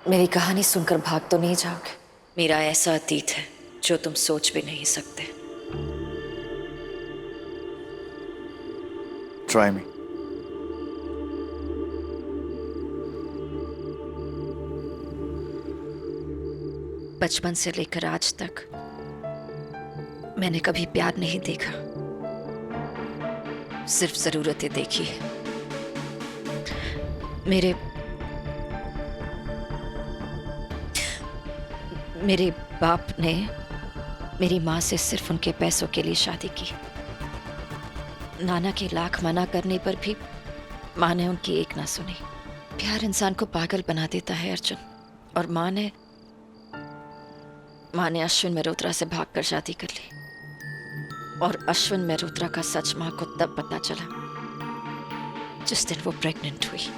मेरी कहानी सुनकर भाग तो नहीं जाओगे? मेरा ऐसा अतीत है जो तुम सोच भी नहीं सकते। Try me. बचपन से लेकर आज तक मैंने कभी प्यार नहीं देखा, सिर्फ जरूरतें देखी है। मेरे बाप ने मेरी माँ से सिर्फ उनके पैसों के लिए शादी की। नाना के लाख मना करने पर भी माँ ने उनकी एक ना सुनी। प्यार इंसान को पागल बना देता है अर्जुन। और माँ ने अश्विन मेहरोत्रा से भागकर शादी कर ली। और अश्विन मेहरोत्रा का सच माँ को तब पता चला जिस दिन वो प्रेग्नेंट हुई।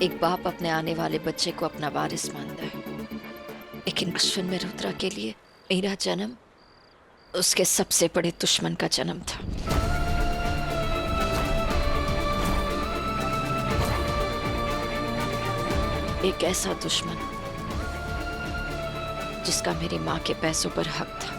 एक बाप अपने आने वाले बच्चे को अपना वारिस मानता है, लेकिन अश्विन मेहरोत्रा के लिए मेरा जन्म उसके सबसे बड़े दुश्मन का जन्म था। एक ऐसा दुश्मन जिसका मेरी माँ के पैसों पर हक था।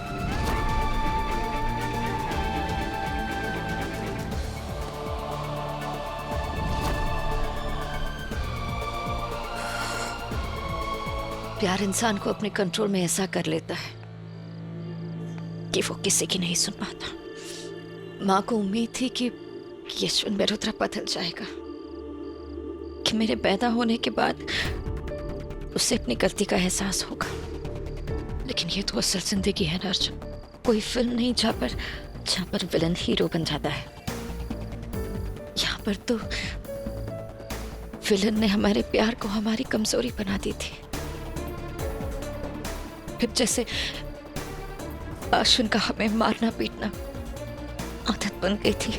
प्यार इंसान को अपने कंट्रोल में ऐसा कर लेता है कि वो किसी की नहीं सुन पाता। माँ को उम्मीद थी कि अश्विन मेहरोत्रा बदल जाएगा, कि मेरे पैदा होने के बाद उसे अपनी गलती का एहसास होगा। लेकिन ये तो असल जिंदगी है ना अर्जुन। कोई फिल्म नहीं जहाँ पर विलन हीरो बन जाता है। यहाँ पर तो विलन ने हमारे प्यार को हमारी कमजोरी बना दी थी। फिर जैसे अश्विन का हमें मारना पीटना आदत बन गई थी।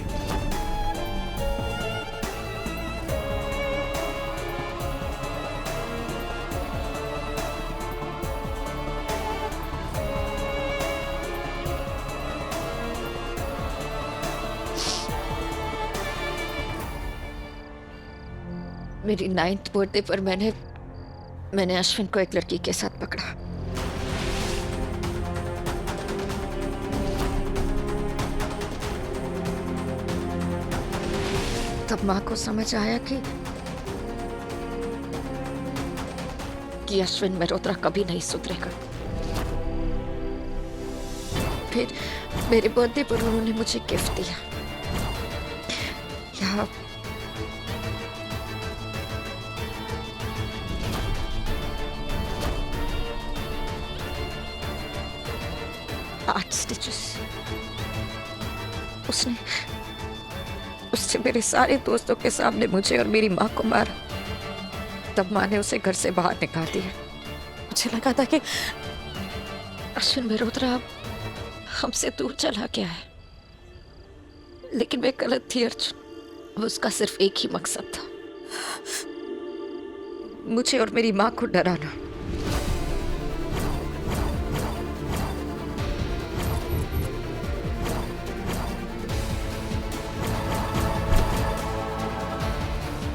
मेरी 9th बर्थडे पर मैंने अश्विन को एक लड़की के साथ पकड़ा। तब माँ को समझ आया कि अश्विन मेहरोत्रा कभी नहीं सुधरेगा। फिर मेरे बर्थडे पर उन्होंने मुझे गिफ्ट दिया। यहाँ आठ स्टिचेस। उसने मेरे सारे दोस्तों के सामने मुझे और मेरी माँ को मारा। तब माँ ने उसे घर से बाहर निकाल दिया। मुझे लगा था कि अश्विन मेहरोत्रा हमसे दूर चला गया है, लेकिन मैं गलत थी अर्जुन। उसका सिर्फ एक ही मकसद था, मुझे और मेरी माँ को डराना।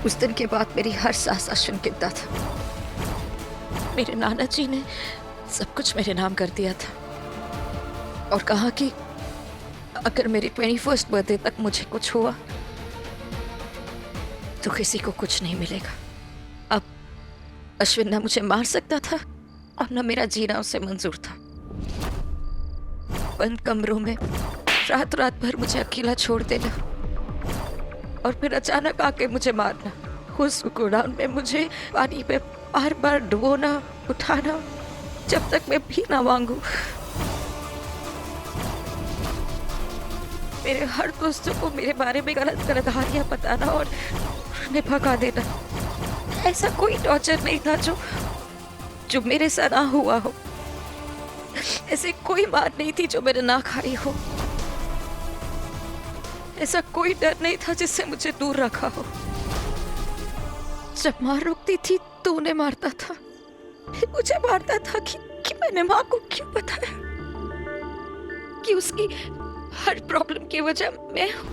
उस दिन के बाद मेरी हर सांस अश्विन गिनता था। मेरे नाना जी ने सब कुछ मेरे नाम कर दिया था और कहा कि अगर मेरी 21st बर्थडे तक मुझे कुछ हुआ तो किसी को कुछ नहीं मिलेगा। अब अश्विन ना मुझे मार सकता था और ना मेरा जीना उसे मंजूर था। बंद कमरों में रात भर मुझे अकेला छोड़ देना और फिर अचानक आके मुझे मारना। उस गोडाउन में मुझे पानी पे बार बार डुबोना, उठाना, जब तक मैं भी ना मांगू। मेरे हर दोस्तों को मेरे बारे में गलत कहानियां बताना और उन्हें भगा देना। ऐसा कोई टॉर्चर नहीं था जो मेरे साथ ना हुआ हो। ऐसे कोई मार नहीं थी जो मैंने ना खाई हो। ऐसा कोई डर नहीं था जिससे मुझे दूर रखा हो। जब माँ रोकती थी तो उन्हें मारता था, फिर मुझे मारता था कि मैंने माँ को क्यों बताया। कि उसकी हर प्रॉब्लम की वजह मैं हूं।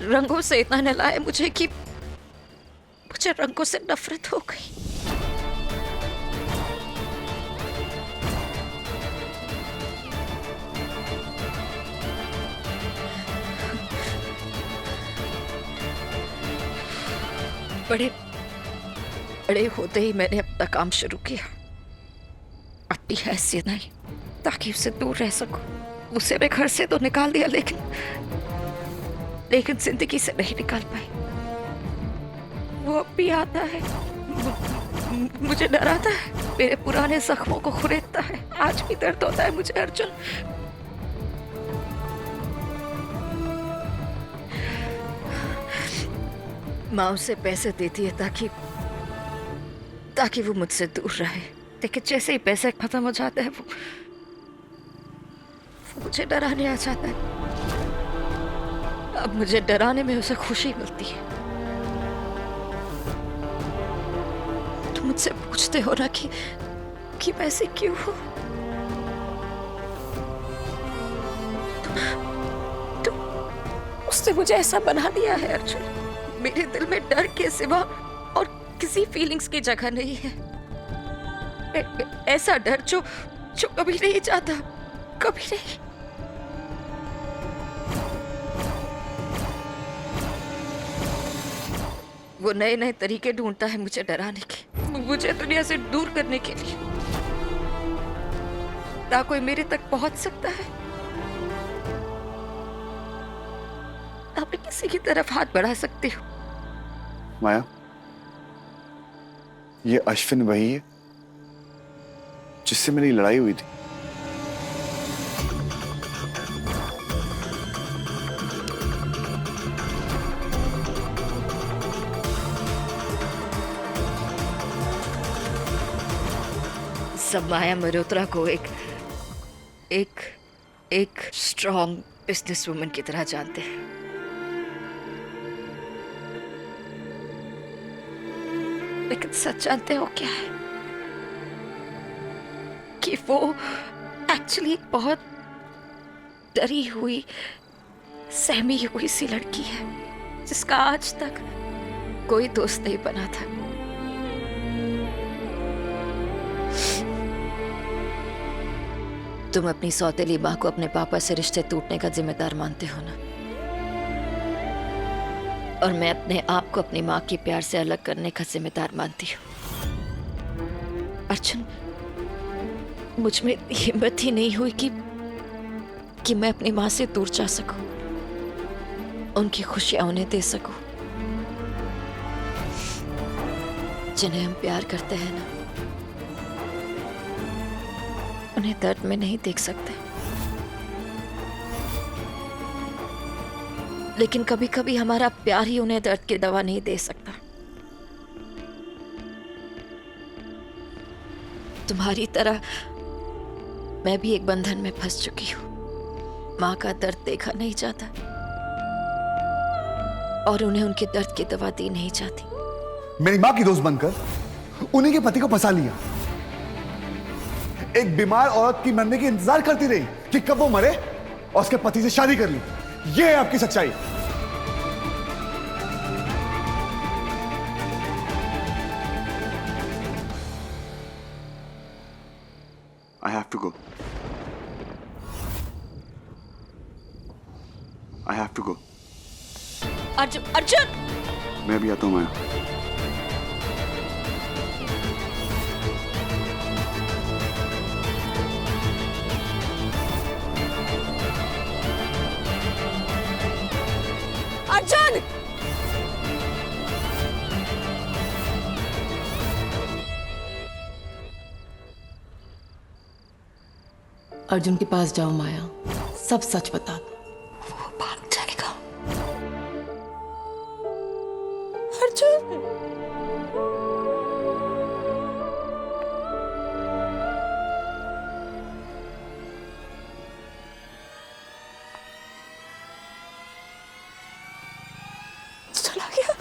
रंगों से इतना नहलाया मुझे कि मुझे रंगों से नफरत हो गई। बड़े बड़े होते ही मैंने अपना काम शुरू किया, अपनी हैसियत नहीं ताकि उससे दूर रह सकूं। उसे मैं घर से तो निकाल दिया, लेकिन जिंदगी से नहीं निकाल पाई। वो अब भी आता है, मुझे डराता है, मेरे पुराने जख्मों को खुरेदता है। आज भी दर्द होता है मुझे अर्जुन। माँ उसे पैसे देती है ताकि वो मुझसे दूर रहे, लेकिन जैसे ही पैसे खत्म हो जाते हैं वो मुझे डराने आ जाता है। अब मुझे डराने में उसे खुशी मिलती है। तुम मुझसे पूछते हो ना कि मैं ऐसी क्यों हूं? तुम उसने मुझे ऐसा बना दिया है अर्जुन। मेरे दिल में डर के सिवा और किसी फीलिंग्स की जगह नहीं है। ऐसा डर जो कभी नहीं जाता, कभी नहीं। वो नए नए तरीके ढूंढता है मुझे डराने के, मुझे दुनिया से दूर करने के लिए। ना कोई मेरे तक पहुंच सकता है, ना मैं किसी की तरफ हाथ बढ़ा सकती हूँ। माया, ये अश्विन वही है जिससे मेरी लड़ाई हुई थी? सब माया मल्होत्रा को एक स्ट्रॉन्ग बिजनेस वुमन की तरह जानते हैं। लेकिन सच जानते हो क्या है? कि वो एक्चुअली एक बहुत डरी हुई, सहमी हुई सी लड़की है जिसका आज तक कोई दोस्त नहीं बना था। तुम अपनी सौतेली माँ को अपने पापा से रिश्ते टूटने का जिम्मेदार मानते हो ना? और मैं अपने आप को अपनी माँ के प्यार से अलग करने का जिम्मेदार मानती हूँ। अर्जुन, मुझ में हिम्मत ही नहीं हुई कि मैं अपनी माँ से दूर जा सकूं, उनकी खुशियां उन्हें दे सकूं। जिन्हें हम प्यार करते हैं ना, उन्हें दर्द में नहीं देख सकते। लेकिन कभी कभी हमारा प्यार ही उन्हें दर्द की दवा नहीं दे सकता। तुम्हारी तरह मैं भी एक बंधन में फंस चुकी हूं। माँ का दर्द देखा नहीं जाता और उन्हें उनके दर्द की दवा दी नहीं जाती। मेरी माँ की दोस्त बनकर उन्हीं के पति को फंसा लिया। एक बीमार औरत की मरने की इंतजार करती रही कि कब वो मरे और उसके पति से शादी कर ली। ये है आपकी सच्चाई। I have to go. I have to go. Arjun, Arjun! मैं भी आता हूं माया। अर्जुन! अर्जुन के पास जाओ माया, सब सच बता दो। वो भाग जाएगा। अर्जुन! चला गया।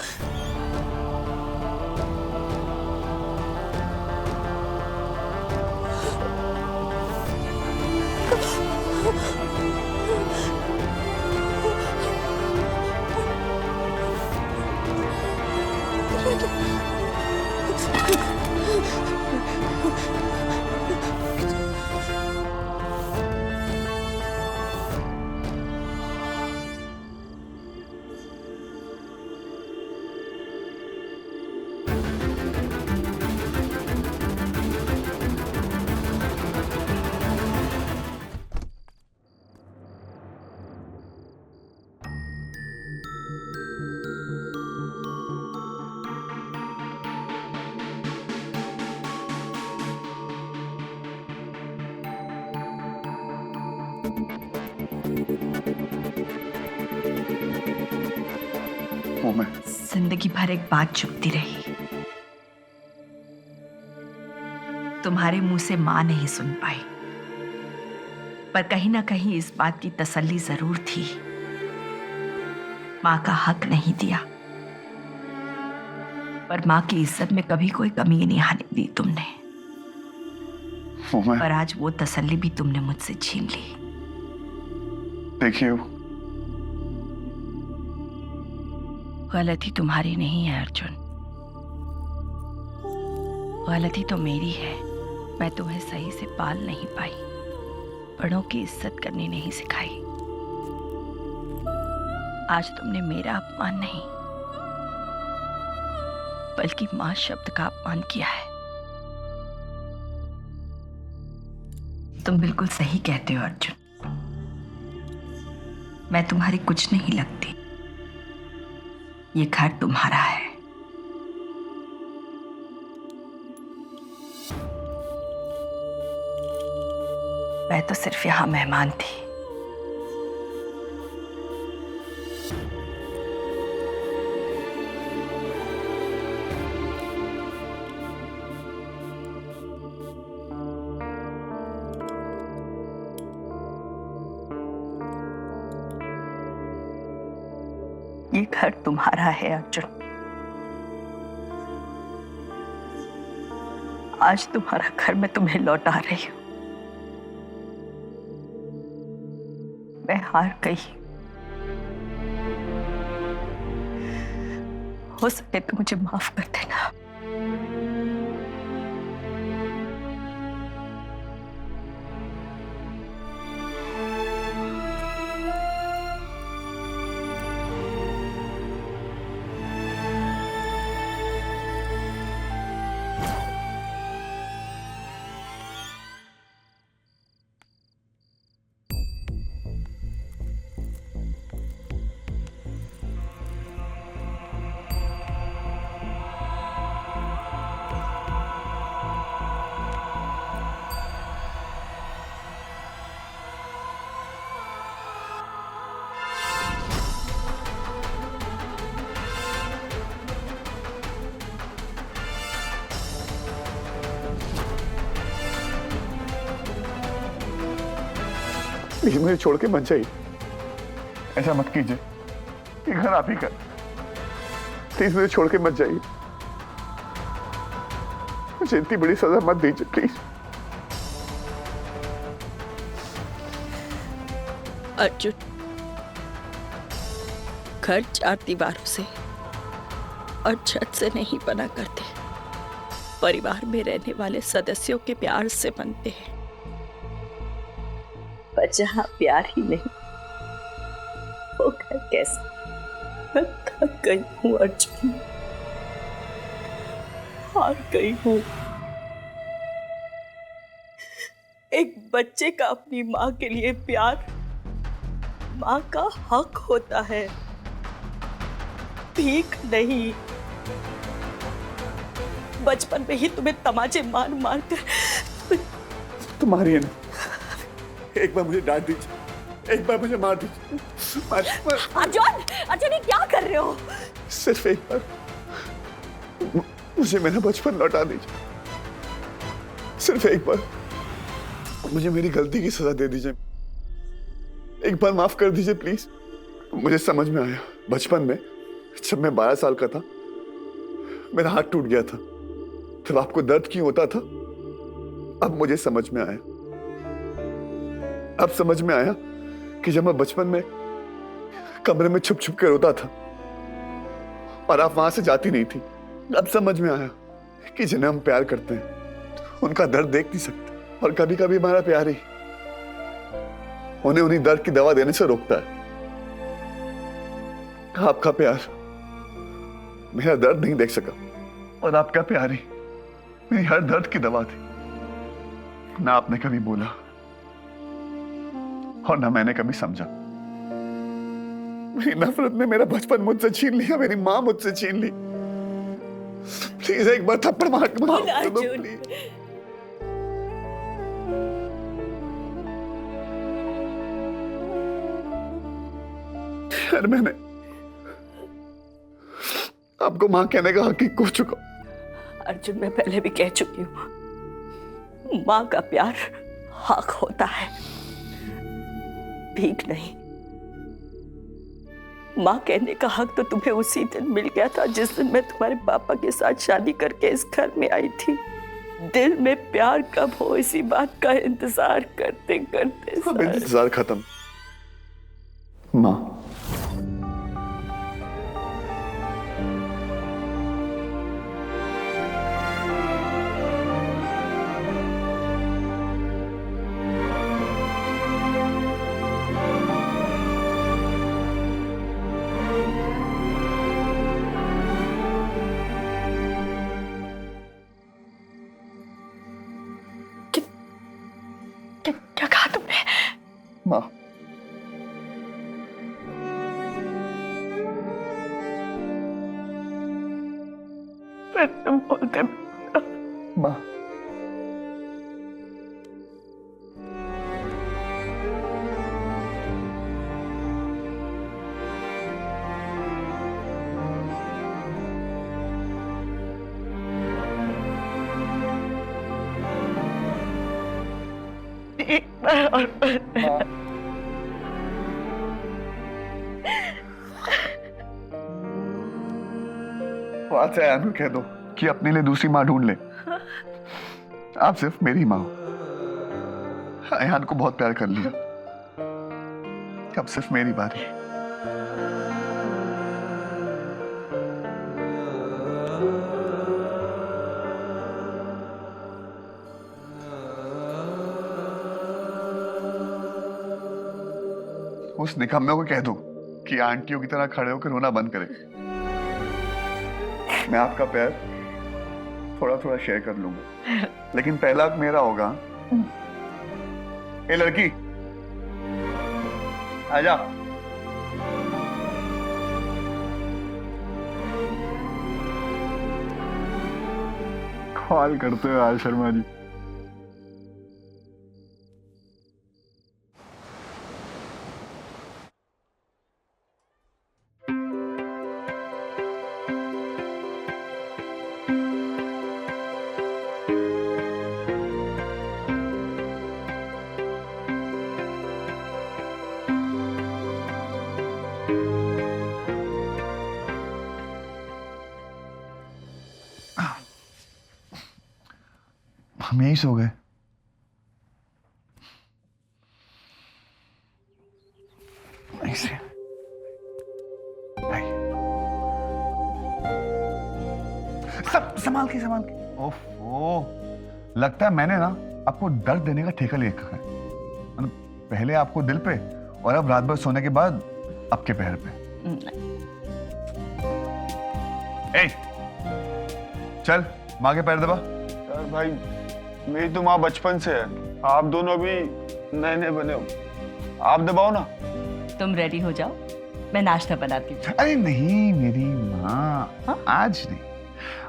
वो मैं जिंदगी भर एक बात चुपती रही, तुम्हारे मुंह से मां नहीं सुन पाई, पर कहीं ना कहीं इस बात की तसल्ली जरूर थी, मां का हक नहीं दिया, पर मां की इज्जत में कभी कोई कमी नहीं आने दी तुमने। वो मैं पर आज वो तसल्ली भी तुमने मुझसे छीन ली। देखिए, गलती तुम्हारी नहीं है अर्जुन, गलती तो मेरी है। मैं तुम्हें सही से पाल नहीं पाई, बड़ों की इज्जत करनी नहीं सिखाई। आज तुमने मेरा अपमान नहीं बल्कि मां शब्द का अपमान किया है। तुम बिल्कुल सही कहते हो अर्जुन, मैं तुम्हारी कुछ नहीं लगती, ये घर तुम्हारा है। मैं तो सिर्फ यहां मेहमान थी। ये घर तुम्हारा है अर्जुन। आज तुम्हारा घर मैं तुम्हें लौटा रही हूं। मैं हार गई, हो सके तो मुझे माफ कर देना। प्लीज मुझे छोड़ के मत जाइए, ऐसा मत कीजिए, ये घर आप ही का। प्लीज मुझे छोड़ के मत जाइए, मुझे इतनी बड़ी सजा मत दीजिए प्लीज। अर्जुन, घर चार दीवारों से और छत से नहीं बना करते, परिवार में रहने वाले सदस्यों के प्यार से बनते हैं। पर जहां प्यार ही नहीं, वो घर कैसे? मैं थक गई हूँ अर्जुन, हार गई हूँ। एक बच्चे का अपनी माँ के लिए प्यार माँ का हक होता है, भीख नहीं। बचपन में ही तुम्हें तमाचे मार मार कर तुम्हारी है ना, एक बार मुझे डांट दीजिए, एक बार मुझे मार दीजिए। अर्जुन, अर्जुन ये क्या कर रहे हो? सिर्फ एक बार मुझे मेरा बचपन लौटा दीजिए, सिर्फ एक बार मुझे मेरी गलती की सजा दे दीजिए, एक बार माफ कर दीजिए प्लीज। मुझे समझ में आया बचपन में, जब मैं 12 साल का था, मेरा हाथ टूट गया था, तब आपको दर्द क्यों होता था, अब मुझे समझ में आया। अब समझ में आया कि जब मैं बचपन में कमरे में छुप छुप कर रोता था और आप वहां से जाती नहीं थी। अब समझ में आया कि जिन्हें हम प्यार करते हैं उनका दर्द देख नहीं सकते, और कभी कभी हमारा प्यार ही उन्हें उन्हीं दर्द की दवा देने से रोकता है। आपका प्यार मेरा दर्द नहीं देख सका, और आपका प्यार ही मेरी हर दर्द की दवा थी। ना आपने कभी बोला और ना मैंने कभी समझा। मेरी नफरत ने मेरा बचपन मुझसे छीन लिया, मेरी मां मुझसे छीन ली। प्लीज एक बार थप्पड़ मार के माफ कर दो प्लीज। यार मैंने आपको मां कहने का हक ही खो चुका। अर्जुन, मैं पहले भी कह चुकी हूं, मां का प्यार हक होता है, ठीक नहीं। मां कहने का हक तो तुम्हें उसी दिन मिल गया था जिस दिन मैं तुम्हारे पापा के साथ शादी करके इस घर में आई थी। दिल में प्यार कब हो इसी बात का इंतजार करते करते अब इंतजार खत्म। मां, क्या कहा तुमने? मां, फिर तुम बोलते मां, बात से आयान को कह दो कि अपने लिए दूसरी मां ढूंढ ले। आप सिर्फ मेरी मां हो। आयान को बहुत प्यार कर लिया, अब सिर्फ मेरी बारी। उस निकम्मे को कह दो कि आंटियों की तरह खड़े होकर रोना बंद करे। मैं आपका प्यार थोड़ा थोड़ा शेयर कर लूंगा, लेकिन पहला हक मेरा होगा। ए लड़की, आजा। कॉल करते हो आज शर्मा जी। हम यही सो गए। ऐसे सब संभाल के ओफो, लगता है मैंने ना आपको दर्द देने का ठेका ले रखा है। मतलब पहले आपको दिल पे और अब रात भर सोने के बाद आपके पैर पे। ए, चल माँ के पैर दबा। यार भाई, मेरी तो माँ बचपन से है, आप दोनों भी नए नए बने हो, आप दबाओ ना। तुम रेडी हो जाओ, मैं नाश्ता बनाती हूँ। अरे नहीं मेरी माँ, आज नहीं,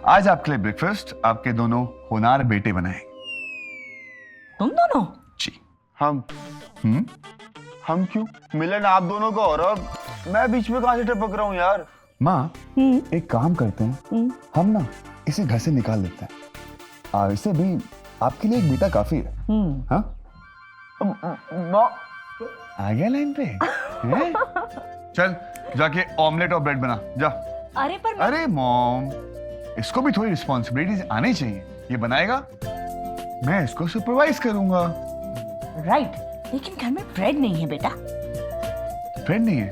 आज आपके लिए ब्रेकफास्ट आपके दोनों होनार बेटे बनाएंगे। तुम दोनों? जी। हम क्यों? मिलन आप दोनों का हो रहा, मैं बीच में कहां से टपक रहा हूँ यार। माँ, एक काम करते हैं, हम ना इसे घर से निकाल लेते हैं। इसे भी आपके लिए एक बेटा काफी है। हाँ? माँ, आ गया लाइन पे? हैं? चल जाके ऑमलेट और ब्रेड बना जा। अरे पर अरे मॉम, इसको भी थोड़ी रिस्पॉन्सिबिलिटीज आनी चाहिए। ये बनाएगा, मैं इसको सुपरवाइज करूंगा। राइट, लेकिन घर में ब्रेड नहीं है बेटा। ब्रेड नहीं है?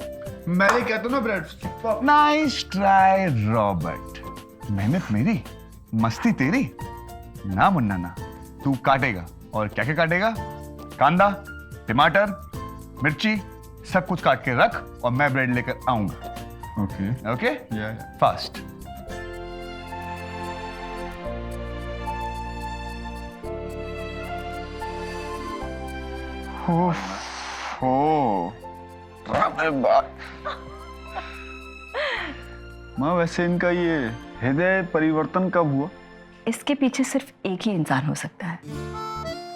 मैंने कहता हूं ना ब्रेड। Nice try Robert. मेहनत मेरी, मस्ती तेरी। ना मुन्ना ना, तू काटेगा। और क्या क्या काटेगा? कांदा, टमाटर, मिर्ची, सब कुछ काट के रख और मैं ब्रेड लेकर आऊंगा। Okay okay, fast. माँ, वैसे इनका ये हृदय परिवर्तन कब हुआ? इसके पीछे सिर्फ एक ही इंसान हो सकता है,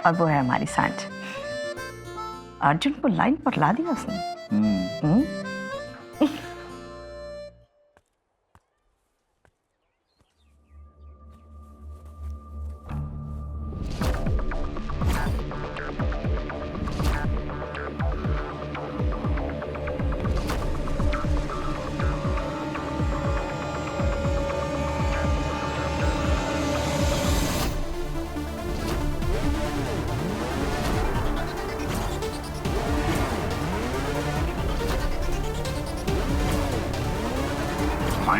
और वो है हमारी सांझ। अर्जुन को लाइन पर ला दिया उसने।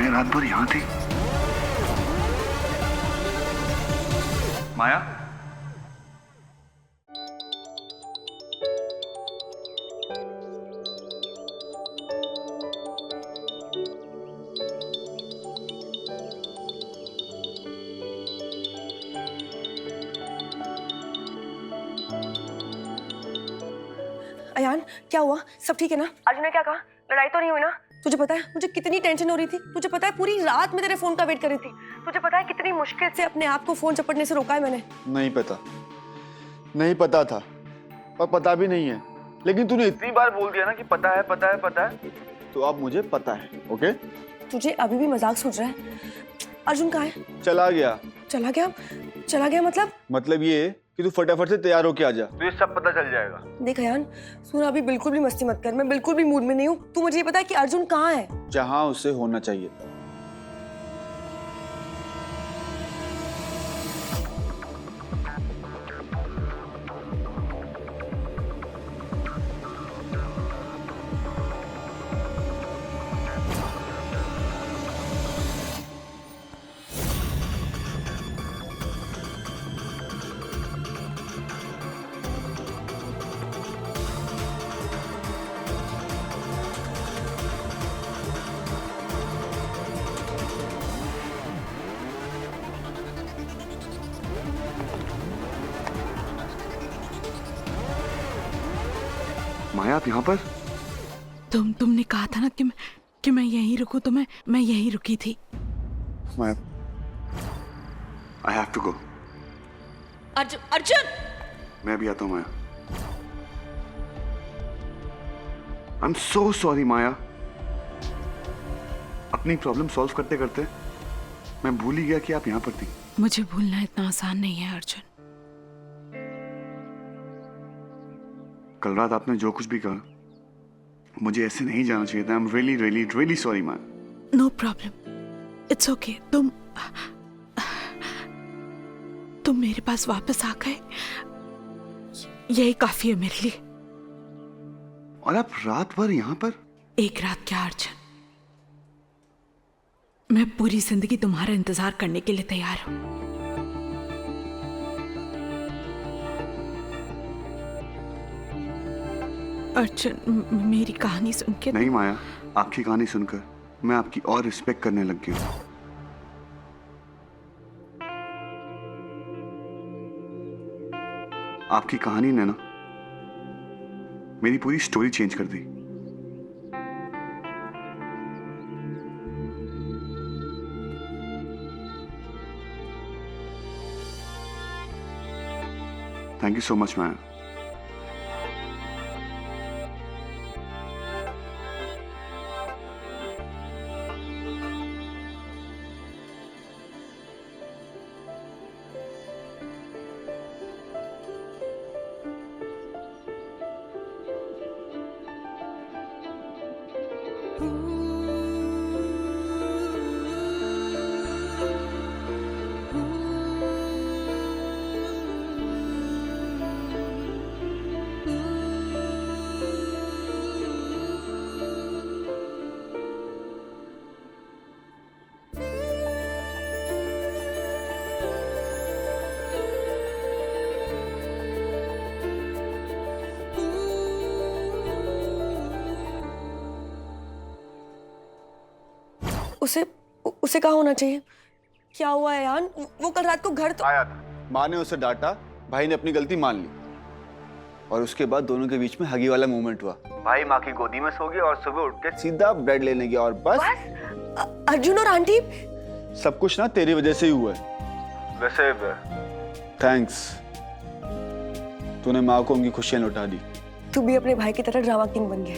माया रात भर यहाँ थी? माया? अयान, क्या हुआ? सब ठीक है ना? अर्जुन ने क्या कहा? लड़ाई तो नहीं हुई ना? तुझे पता है मुझे कितनी टेंशन हो रही थी? तुझे पता है पूरी रात मैं तेरे फोन का वेट कर रही थी। तुझे पता है कितनी मुश्किल से अपने आप को फोन चपटने से रोका है मैंने। नहीं पता, नहीं पता था और पता भी नहीं है, लेकिन तूने इतनी बार बोल दिया ना कि पता है पता है पता है, तो अब मुझे पता है। ओके? तुझे अभी भी मजाक सूझ रहा है? अर्जुन कहाँ है? चला गया। चला गया? चला गया मतलब ये कि तू फटाफट से तैयार होके आ जा, तो ये सब पता चल जाएगा। देख अयान, सुन अभी बिल्कुल भी मस्ती मत कर, मैं बिल्कुल भी मूड में नहीं हूँ। तू मुझे ये पता है कि अर्जुन कहाँ है? जहां उसे होना चाहिए। माया आप यहाँ पर? तुमने कहा था ना कि मैं यहीं रुकूं, तो मैं यहीं रुकी थी। माया, I have to go. Arjun! मैं भी आता हूँ माया। I'm so sorry माया। अपनी प्रॉब्लम सॉल्व करते करते मैं भूल ही गया कि आप यहाँ पर थी। मुझे भूलना इतना आसान नहीं है अर्जुन। कल रात आपने जो कुछ भी कहा, मुझे ऐसे नहीं जाना चाहिए था। I'm really, really, really sorry Maya. No problem, it's okay. तुम मेरे पास वापस आ गए, यही काफी है मेरे लिए। और आप रात भर यहाँ पर? एक रात क्या अर्जुन, मैं पूरी जिंदगी तुम्हारा इंतजार करने के लिए तैयार हूं। अर्जुन, मेरी कहानी सुन के नहीं माया, आपकी कहानी सुनकर मैं आपकी और रिस्पेक्ट करने लग गया हूं। आपकी कहानी ने ना मेरी पूरी स्टोरी चेंज कर दी। थैंक यू सो मच माया। उसे कहाँ होना चाहिए? क्या हुआ है यान? वो कल रात को घर तो आया था, माँ ने उसे डांटा, भाई ने अपनी गलती मान ली और उसके बाद दोनों के बीच में हगी वाला मूवमेंट हुआ। भाई माँ की गोदी में सो गया और सुबह उठ के सीधा ब्रेड लेने गया और बस। अर्जुन और आंटी? सब कुछ ना तेरी वजह से ही हुआ है। वैसे थैंक्स, तूने माँ को उनकी खुशियां लौटा दी। तू भी अपने भाई की तरह ड्रामा किंग बन गया।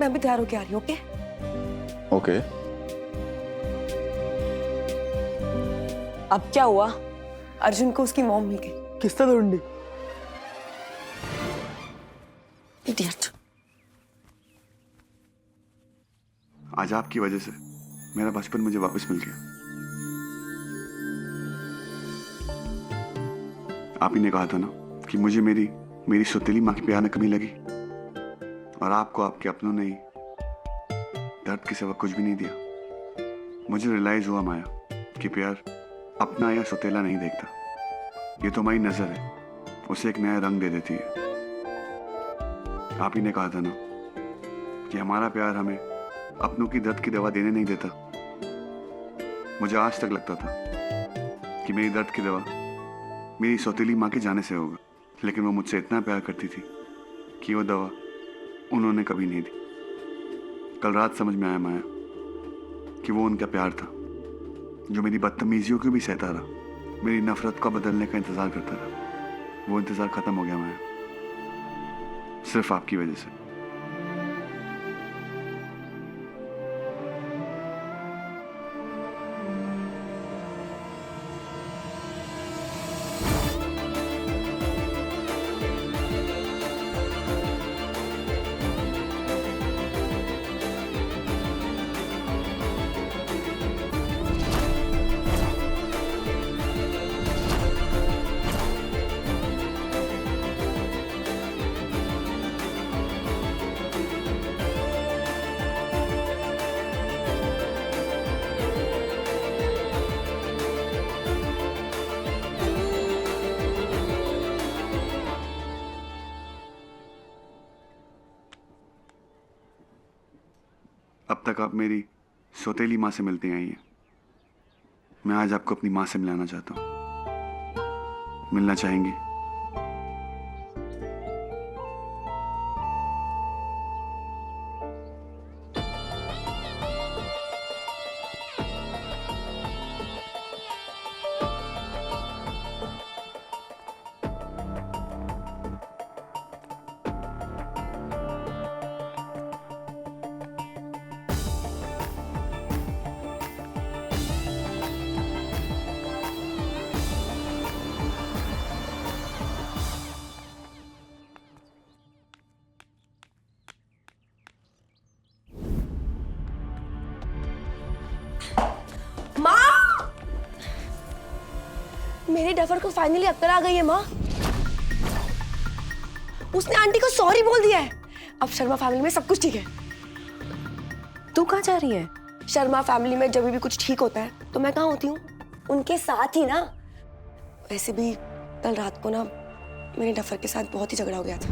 मैं भी तैयार होके आ रही हूँ। Okay okay. अब क्या हुआ? अर्जुन को उसकी मॉम मिल गई। किसने ढूंढी? इडियट। आज आपकी वजह से मेरा बचपन मुझे वापस मिल गया। आप ही ने कहा था ना कि मुझे मेरी सौतेली माँ की प्यार न कमी लगी, और आपको आपके अपनों ने ही दर्द के सिवा कुछ भी नहीं दिया। मुझे रियलाइज हुआ माया कि प्यार अपना या सौतेला नहीं देखता। ये तो हमारी नजर है, उसे एक नया रंग दे देती है। आप ही ने कहा था ना कि हमारा प्यार हमें अपनों की दर्द की दवा देने नहीं देता। मुझे आज तक लगता था कि मेरी दर्द की दवा मेरी सौतेली माँ के जाने से होगा, लेकिन वो मुझसे इतना प्यार करती थी कि वो दवा उन्होंने कभी नहीं दी। कल रात समझ में आया माया कि वो उनका प्यार था जो मेरी बदतमीजियों को भी सहता रहा, मेरी नफरत का बदलने का इंतजार करता रहा। वो इंतजार खत्म हो गया माया, सिर्फ आपकी वजह से। अब तक आप मेरी सौतेली माँ से मिलती आई हैं। मैं आज आपको अपनी माँ से मिलाना चाहता हूँ। मिलना चाहेंगी? मेरे डफर को फाइनली अक्ल आ गई है माँ। उसने आंटी को सॉरी बोल दिया है। अब शर्मा फैमिली में सब कुछ ठीक है। तू कहाँ जा रही है? शर्मा फैमिली में जब भी कुछ ठीक होता है तो मैं कहाँ होती हूँ? उनके साथ ही ना। वैसे भी कल रात को ना मेरे डफर के साथ बहुत ही झगड़ा हो गया था।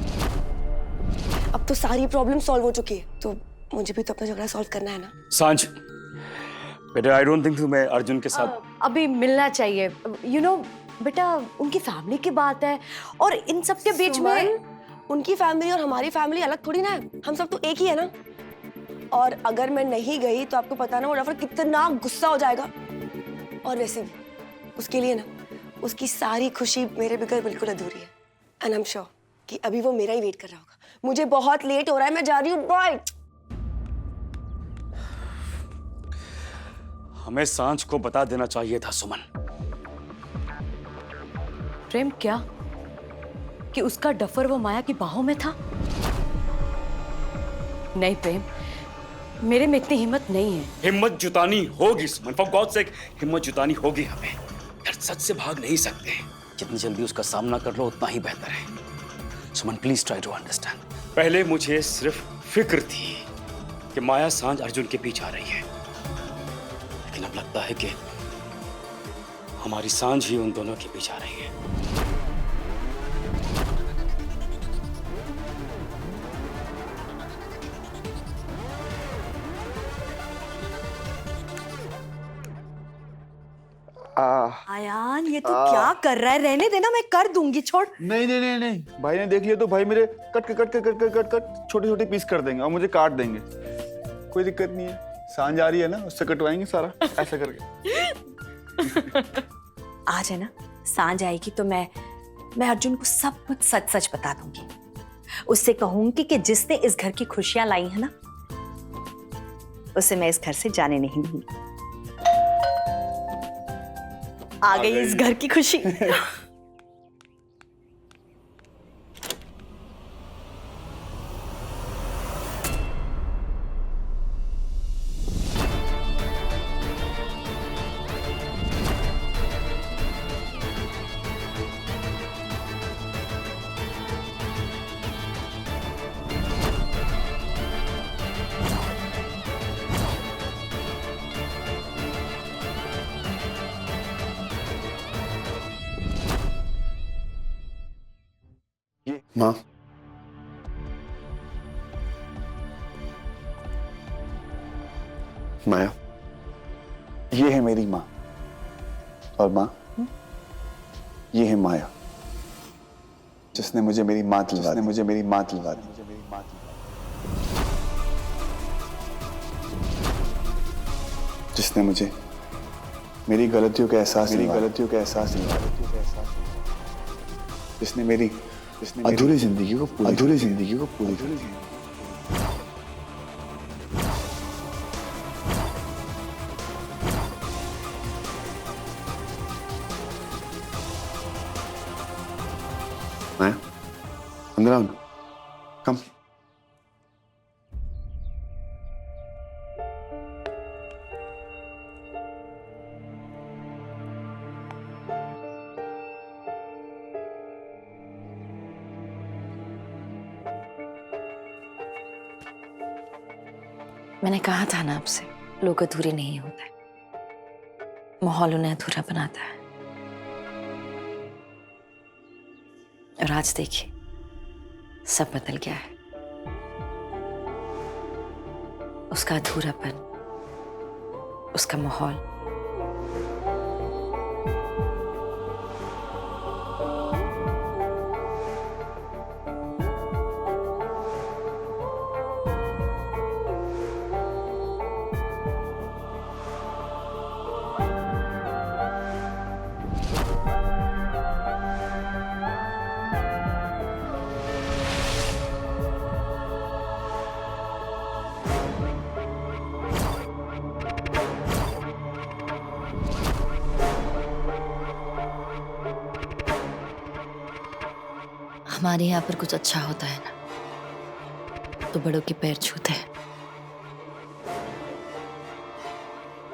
अब तो सारी प्रॉब्लम सॉल्व हो चुकी है, तो मुझे भी तो अपना झगड़ा सॉल्व करना है ना। सांझ बेटा, आई डोंट थिंक मैं अर्जुन के साथ अभी मिलना चाहिए। यू नो बेटा, उनकी फैमिली की बात है और इन सब के बीच में उनकी फैमिली और हमारी फैमिली अलग थोड़ी ना है। हम सब तो एक ही है ना। और अगर मैं नहीं गई तो आपको पता ना वो डफर कितना गुस्सा हो जाएगा। और वैसे भी उसके लिए ना उसकी सारी खुशी मेरे बगैर बिल्कुल अधूरी है। एंड आई एम श्योर कि अभी वो मेरा ही वेट कर रहा होगा। मुझे बहुत लेट हो रहा है, मैं जा रही हूँ। बाय। हमें सांझ को बता देना चाहिए था सुमन। प्रेम क्या कि उसका डफर वो माया की बाहों में था? नहीं प्रेम, मेरे में इतनी हिम्मत नहीं है। हिम्मत जुटानी होगी सुमन, फॉर गॉड सेक हिम्मत जुटानी होगी हमें। यार सच से भाग नहीं सकते। जितनी जल्दी उसका सामना कर लो उतना ही बेहतर है। सुमन प्लीज ट्राई टू अंडरस्टैंड। पहले मुझे सिर्फ फिक्र थी कि माया सांझ अर्जुन के पीछे आ रही है, लेकिन अब लगता है कि हमारी सांझ ही उन दोनों के पीछे आ रही है। आयान, ये तू क्या कर रहा है? रहने देना, मैं कर दूंगी, छोड़। नहीं नहीं नहीं नहीं, भाई ने देख लिया तो भाई मेरे कट छोटे छोटे पीस कर देंगे और मुझे काट देंगे। कोई दिक्कत नहीं है, सांझ आ रही है ना, उससे कटवाएंगे सारा ऐसा करके। आज है ना, सांझ आएगी तो मैं अर्जुन को सब कुछ सच सच बता दूंगी। उससे कहूंगी कि जिसने इस घर की खुशियां लाई है ना, उसे मैं इस घर से जाने नहीं दूंगी। आ गई इस घर की खुशी। माँ, माया, ये है मेरी माँ, और माँ ये है माया, जिसने मुझे मेरी माँ दिलवा दी। जिसने मुझे मेरी गलतियों का एहसास दिलवा दिया। जिसने मेरी अधूरी जिंदगी को पूरी कर दी। माया, अंदर आओ ना, कम। मैंने कहा था ना आपसे, लोग अधूरे नहीं होते, माहौल उन्हें अधूरा बनाता है। और आज देखिए सब बदल गया है। उसका अधूरापन, उसका माहौल, हमारे यहाँ पर कुछ अच्छा होता है ना तो बड़ों के पैर छूते हैं।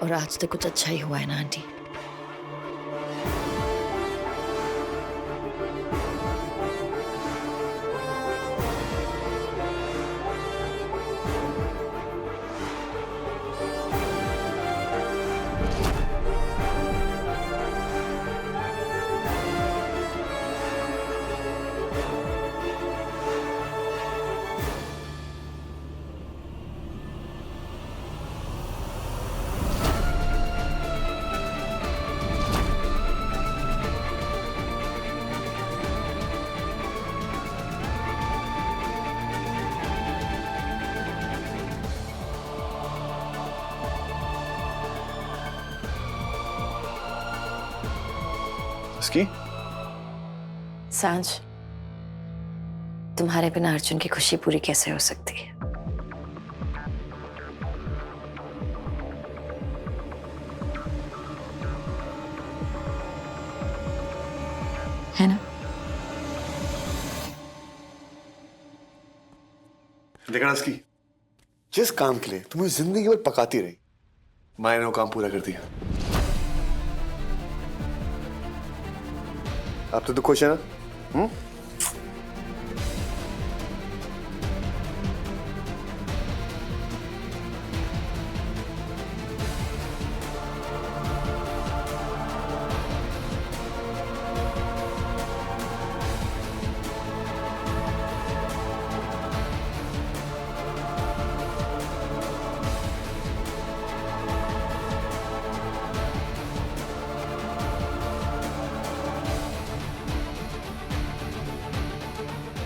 और आज तो कुछ अच्छा ही हुआ है ना आंटी। इसकी सांझ, तुम्हारे बिना अर्जुन की खुशी पूरी कैसे हो सकती है? है ना? देखा इसकी, जिस काम के लिए तुम्हें जिंदगी भर पकाती रही, माया ने वो काम पूरा कर दिया। आप तो खुश है ना?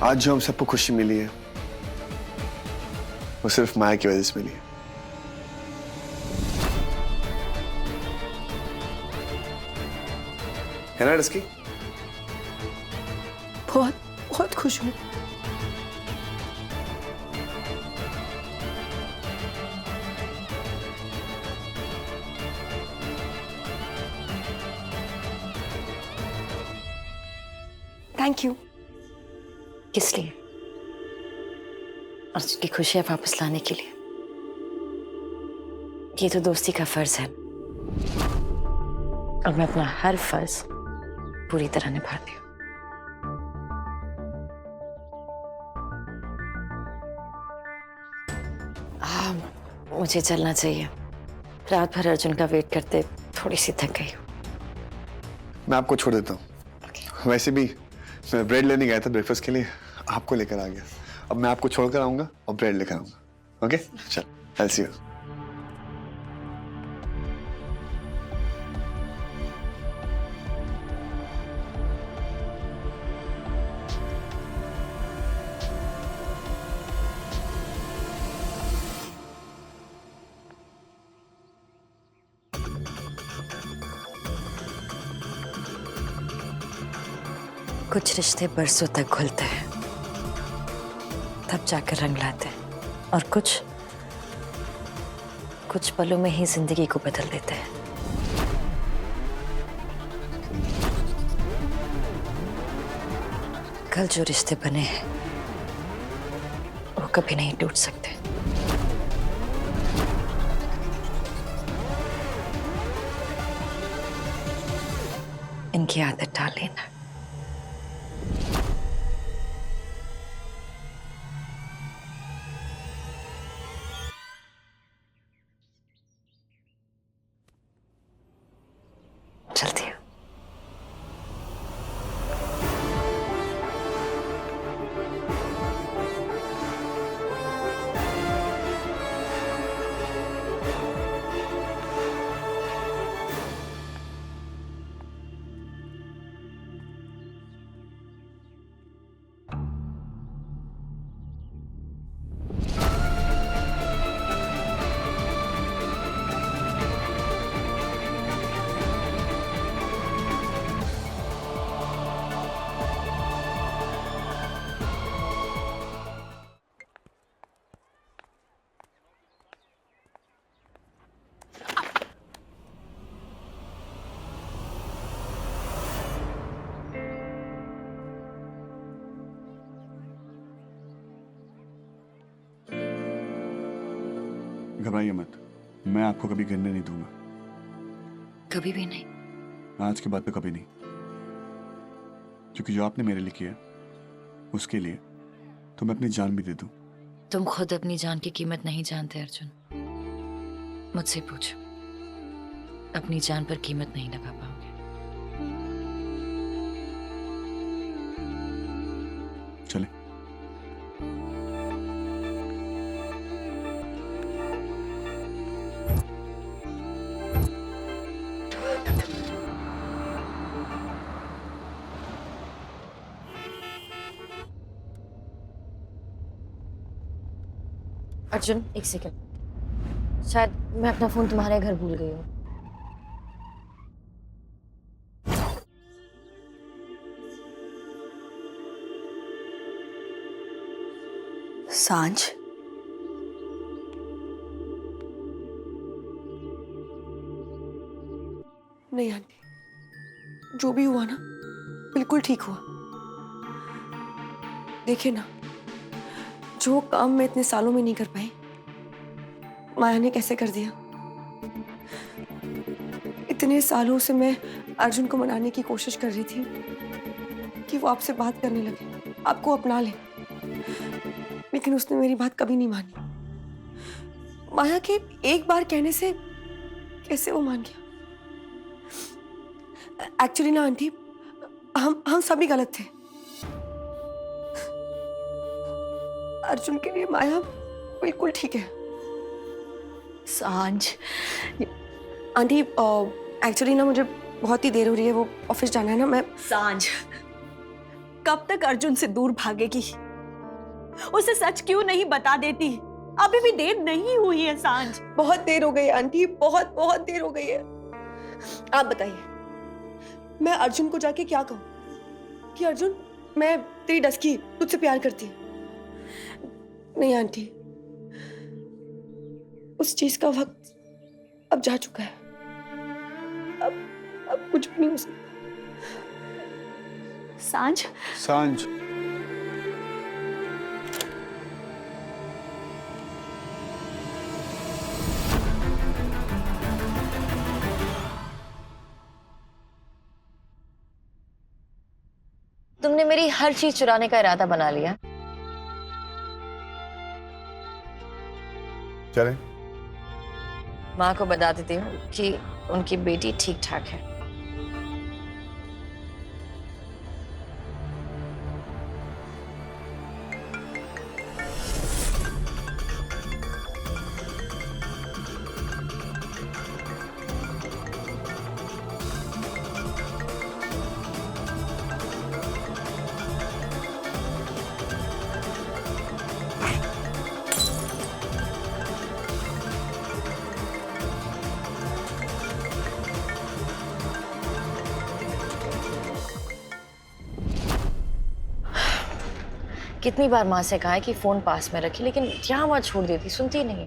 आज जो हम सबको खुशी मिली है वो सिर्फ माया की वजह से मिली है। है ना डस्की? बहुत बहुत खुश हूँ। Thank you. किस लिए? अर्जुन की खुशियां वापस लाने के लिए। ये तो दोस्ती का फर्ज है और मैं अपना हर फर्ज पूरी तरह निभाती हूँ। मुझे चलना चाहिए। रात भर अर्जुन का वेट करते थोड़ी सी थक गई हूँ। मैं आपको छोड़ देता हूँ। वैसे भी मैं ब्रेड लेने गया था ब्रेकफास्ट के लिए, आपको लेकर आ गया। अब मैं आपको छोड़कर आऊंगा और ब्रेड लेकर आऊंगा। ओके चल, I'll see you। कुछ रिश्ते बरसों तक घुलते हैं, तब जाकर रंग लाते हैं, और कुछ पलों में ही जिंदगी को बदल देते हैं। कल जो रिश्ते बने हैं वो कभी नहीं टूट सकते। इनकी आदत डाल लेना। चलती हूँ। घबराइए मत, मैं आपको कभी गिरने नहीं दूंगा। कभी भी नहीं। आज के बाद तो कभी नहीं, क्योंकि जो आपने मेरे लिए किया उसके लिए तो मैं अपनी जान भी दे दूं। तुम खुद अपनी जान की कीमत नहीं जानते अर्जुन। मुझसे पूछो, अपनी जान पर कीमत नहीं लगा पाओगे। चले। अर्जुन एक सेकंड, शायद मैं अपना फोन तुम्हारे घर भूल गई हूँ। सांझ, नहीं आंटी, जो भी हुआ ना बिल्कुल ठीक हुआ। देखिए ना, जो काम मैं इतने सालों में नहीं कर पाई, माया ने कैसे कर दिया। इतने सालों से मैं अर्जुन को मनाने की कोशिश कर रही थी कि वो आपसे बात करने लगे, आपको अपना ले, लेकिन उसने मेरी बात कभी नहीं मानी। माया के एक बार कहने से कैसे वो मान गया। एक्चुअली ना आंटी, हम सभी गलत थे। अर्जुन के लिए माया बिल्कुल ठीक है। सांझ, आंटी एक्चुअली ना मुझे बहुत ही देर हो रही है, वो ऑफिस जाना है ना। मैं सांझ, कब तक अर्जुन से दूर भागेगी? उसे सच क्यों नहीं बता देती? अभी भी देर नहीं हुई है सांझ। बहुत देर हो गई है आंटी, बहुत बहुत देर हो गई है। आप बताइए, मैं अर्जुन को जाके क्या कहूँ कि अर्जुन मैं तेरी डस्की तुझसे प्यार करती हूँ? नहीं आंटी, उस चीज का वक्त अब जा चुका है। अब कुछ भी नहीं हो सकता। सांझ, सांझ, तुमने मेरी हर चीज चुराने का इरादा बना लिया। चले। माँ को बता देती हूँ कि उनकी बेटी ठीक ठाक है। कितनी बार माँ से कहा है कि फोन पास में रखी, लेकिन यहाँ वहाँ छोड़ देती, सुनती ही नहीं।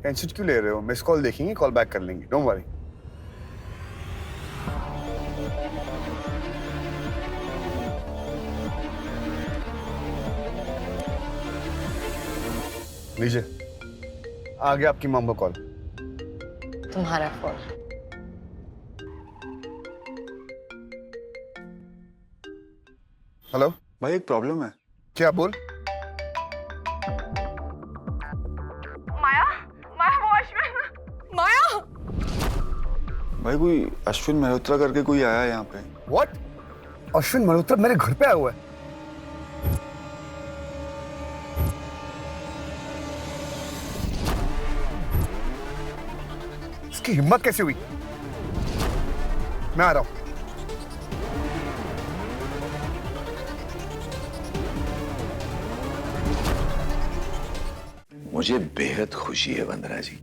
टेंशन क्यों ले रहे हो? मिस कॉल देखेंगे, कॉल बैक कर लेंगे, डोंट वरी। लीजिए, आ गया आपकी मॉम का कॉल। तुम्हारा फोन। हेलो भाई एक प्रॉब्लम है। क्या? बोल। माया, माया वो अश्विन, माया। भाई कोई अश्विन मल्होत्रा करके कोई आया है यहाँ पे। व्हाट? अश्विन मल्होत्रा मेरे घर पे आया हुआ है? इसकी हिम्मत कैसे हुई? मैं आ रहा हूं। मुझे बेहद खुशी है वंदना जी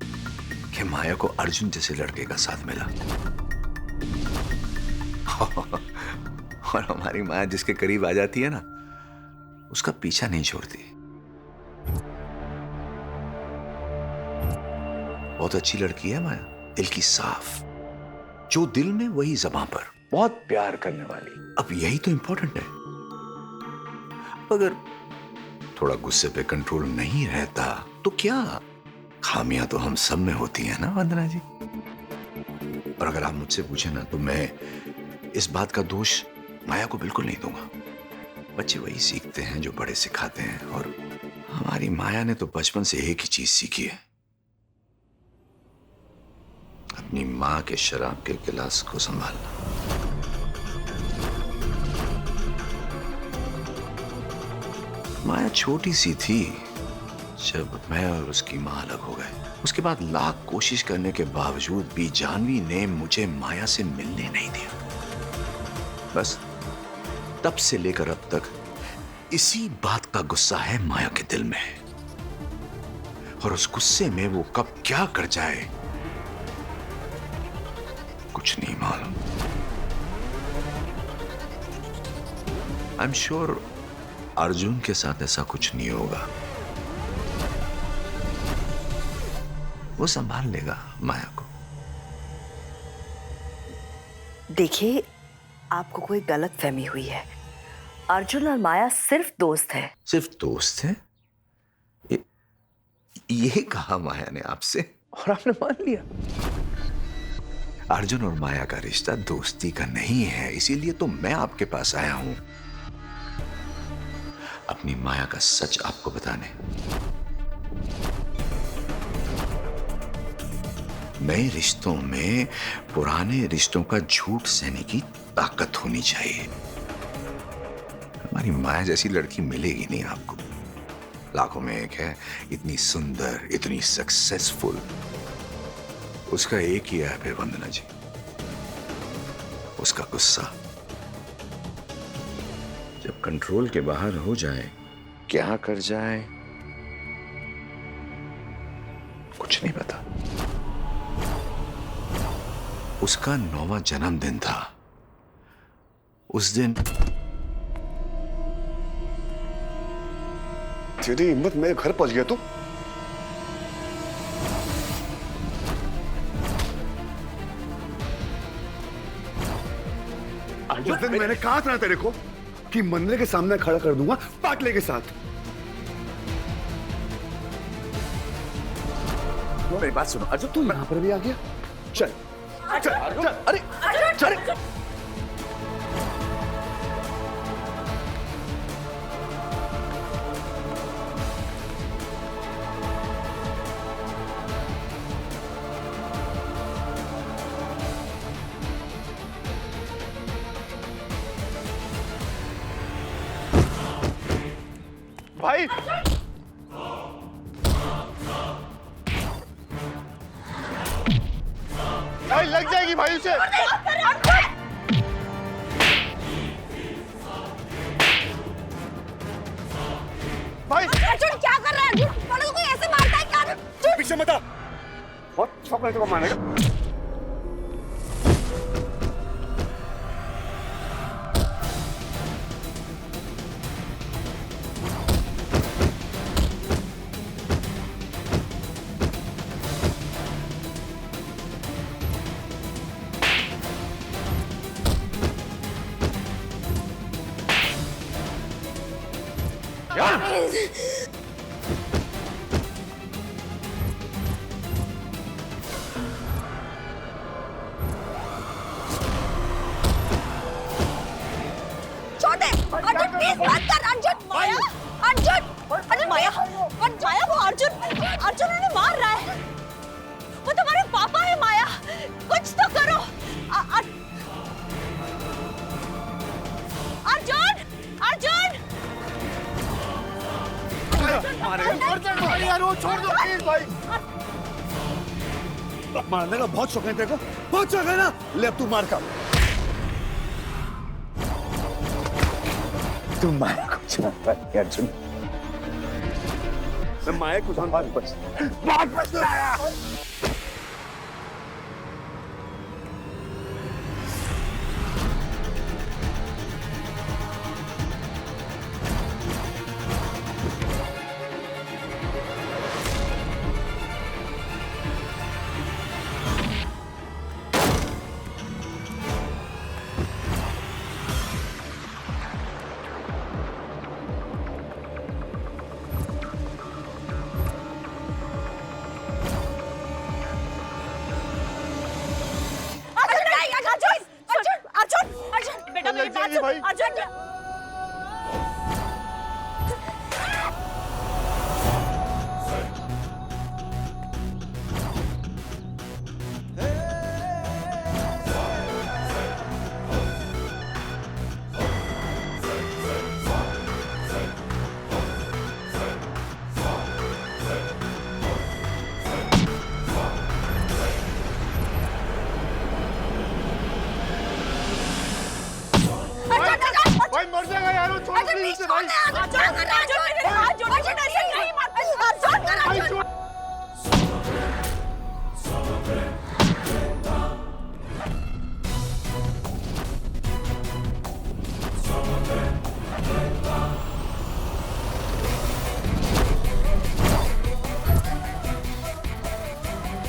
कि माया को अर्जुन जैसे लड़के का साथ मिला। और हमारी माया जिसके करीब आ जाती है ना, उसका पीछा नहीं छोड़ती। बहुत अच्छी लड़की है माया, दिल की साफ, जो दिल में वही ज़बान पर, बहुत प्यार करने वाली। अब यही तो इंपॉर्टेंट है। अगर थोड़ा गुस्से पे कंट्रोल नहीं रहता तो क्या, खामियां तो हम सब में होती है ना वंदना जी। और अगर आप मुझसे पूछे ना तो मैं इस बात का दोष माया को बिल्कुल नहीं दूंगा। बच्चे वही सीखते हैं जो बड़े सिखाते हैं, और हमारी माया ने तो बचपन से एक ही चीज सीखी है, अपनी मां के शराब के गिलास को संभालना। माया छोटी सी थी जब मैं और उसकी मां अलग हो गए। उसके बाद लाख कोशिश करने के बावजूद भी जानवी ने मुझे माया से मिलने नहीं दिया। बस तब से लेकर अब तक इसी बात का गुस्सा है माया के दिल में, और उस गुस्से में वो कब क्या कर जाए कुछ नहीं मालूम। आई एम श्योर अर्जुन के साथ ऐसा कुछ नहीं होगा। वो संभाल लेगा माया को। देखिए, आपको कोई गलतफहमी हुई है। अर्जुन और माया सिर्फ दोस्त है। सिर्फ दोस्त है? ये कहा माया ने आपसे और आपने मान लिया? अर्जुन और माया का रिश्ता दोस्ती का नहीं है, इसीलिए तो मैं आपके पास आया हूं अपनी माया का सच आपको बताने। नए रिश्तों में पुराने रिश्तों का झूठ सहने की ताकत होनी चाहिए। हमारी माया जैसी लड़की मिलेगी नहीं आपको, लाखों में एक है, इतनी सुंदर, इतनी सक्सेसफुल। उसका एक ही ऐप है वंदना जी, उसका गुस्सा। जब कंट्रोल के बाहर हो जाए, क्या कर जाए कुछ नहीं पता। उसका 9वां जन्मदिन था। उस दिन तेरी हिम्मत, मेरे घर पहुंच गया तू। उस दिन मैंने कहा था ना तेरे को कि मंदिर के सामने खड़ा कर दूंगा पाटले के साथ। मेरी बात सुनो अर्जुन, तू यहाँ पर भी आ गया। चल चल चल, अरे चल। भाई भाई लग जाएगी भाई उसे। भाई अर्जुन क्या कर रहा है? अर्जुन बड़ों को ऐसे मारता है क्या? पीछे मत आ, बहुत शौक है तुमको मारने का। छोटे अर्जुन प्लीज मत कर अर्जुन माया अर्जुन माया वो अर्जुन उन्हें मार रहा है वो तुम्हारे पापा है माया कुछ तो करो अर्जुन यार वो छोड़ दो प्लीज भाई। मारने का बहुत शौक है तेरे को, बहुत शौक है ना, ले अब तू मार का। तुम माया को जानता है अर्जुन। मैं माया को जानता हूं। वापस लाया।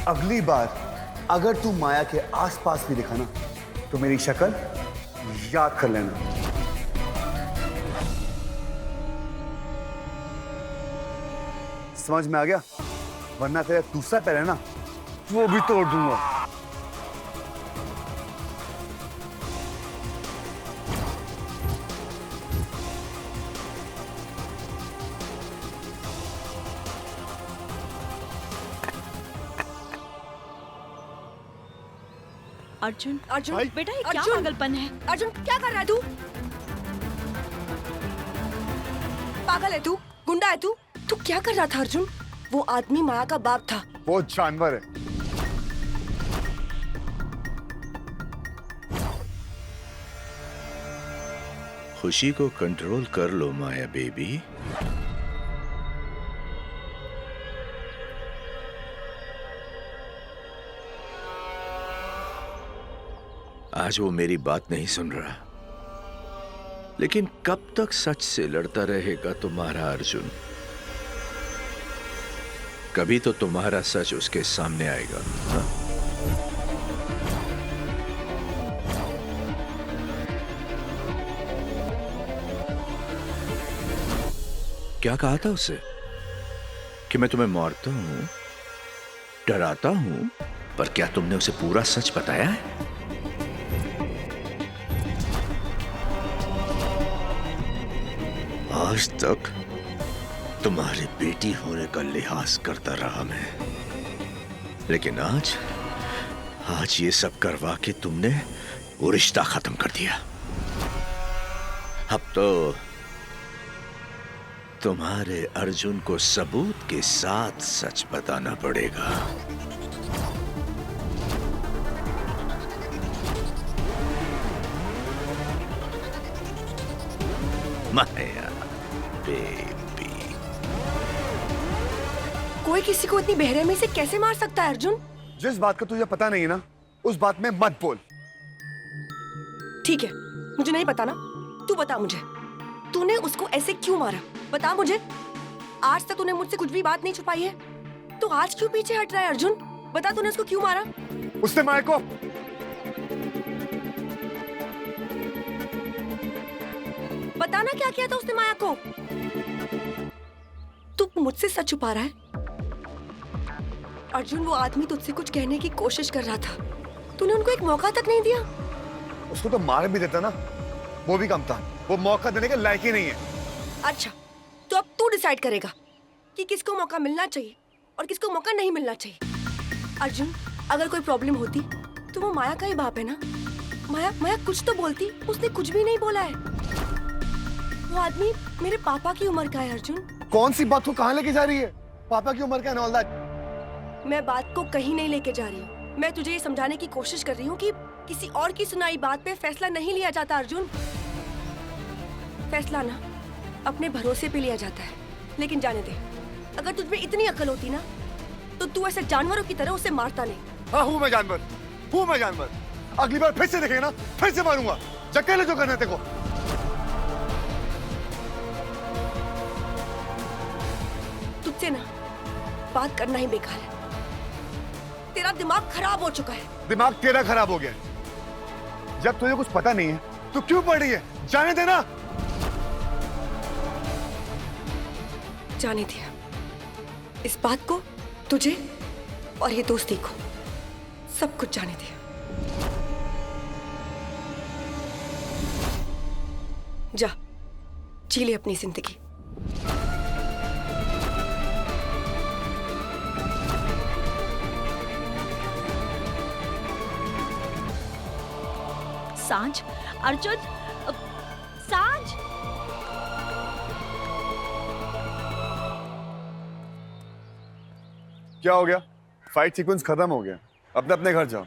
अगली बार अगर तू माया के आसपास भी दिखा ना तो मेरी शक्ल याद कर लेना। समझ में आ गया? वरना तेरा दूसरा पैर है ना वो भी तोड़ दूंगा। अर्जुन बेटा ये क्या पागलपन है? अर्जुन क्या कर रहा है तू? पागल है तू? गुंडा है तू? तू क्या कर रहा था अर्जुन? वो आदमी माया का बाप था। वो जानवर है। खुशी को कंट्रोल कर लो माया बेबी। आज वो मेरी बात नहीं सुन रहा, लेकिन कब तक सच से लड़ता रहेगा तुम्हारा अर्जुन? कभी तो तुम्हारा सच उसके सामने आएगा। हाँ? क्या कहा था उसे कि मैं तुम्हें मारता हूं, डराता हूं, पर क्या तुमने उसे पूरा सच बताया है? आज तक तुम्हारी बेटी होने का लिहाज करता रहा मैं, लेकिन आज ये सब करवा के तुमने वो रिश्ता खत्म कर दिया। अब तो तुम्हारे अर्जुन को सबूत के साथ सच बताना पड़ेगा। माया बेबी। कोई किसी को इतनी बेरहमी से कैसे मार सकता है अर्जुन? जिस बात का तुझे पता नहीं है ना उस बात में मत बोल। ठीक है, मुझे नहीं पता ना, तू बता मुझे, तूने उसको ऐसे क्यों मारा? बता मुझे। आज तक तूने मुझसे कुछ भी बात नहीं छुपाई है, तो आज क्यों पीछे हट रहा है अर्जुन? बता तूने उसको क्यों मारा? उसने माया को बताना क्या किया था उसने माया को? तू मुझसे सच छुपा रहा है? अर्जुन, वो आदमी तुझसे कुछ कहने की कोशिश कर रहा था, तूने उनको एक मौका तक नहीं दिया। उसको तो मार भी देता ना, वो भी कम था। वो मौका देने के लायक ही नहीं है। अच्छा, तो अब तू डिसाइड करेगा कि किसको मौका मिलना चाहिए और किसको मौका नहीं मिलना चाहिए। अर्जुन, अगर कोई प्रॉब्लम होती तो वो माया का ही बाप है ना। माया कुछ तो बोलती, उसने कुछ भी नहीं बोला है। वो आदमी मेरे पापा की उम्र का है। अर्जुन, कौन सी बात को कहाँ लेके जा रही है? पापा की उम्र का है, ऑल दैट। मैं बात को कहीं नहीं लेके जा रही हूँ। मैं तुझे ये समझाने की कोशिश कर रही हूँ कि किसी और की सुनाई बात पे फैसला नहीं लिया जाता। अर्जुन, फैसला ना अपने भरोसे पे लिया जाता है। लेकिन जाने दे, अगर तुझ में इतनी अकल होती ना तो तू ऐसे जानवरों की तरह उसे मारता नहीं। हाँ, हूँ मैं जानवर। अगली बार फिर से देखेगा ना, फिर से मारूंगा। जक्के ले जो करना तेरे को। तुझसे ना बात करना ही बेकार है। तेरा दिमाग खराब हो चुका है। दिमाग तेरा खराब हो गया है। जब तुझे कुछ पता नहीं है तो क्यों पढ़ रही है? जाने देना। जाने दिया। इस बात को, तुझे और ये दोस्ती को, सब कुछ जाने दिया। जा, जी ले अपनी जिंदगी। सांझ, अर्जुन, सांझ। क्या हो गया? फाइट सीक्वेंस खत्म हो गया, अपने अपने घर जाओ।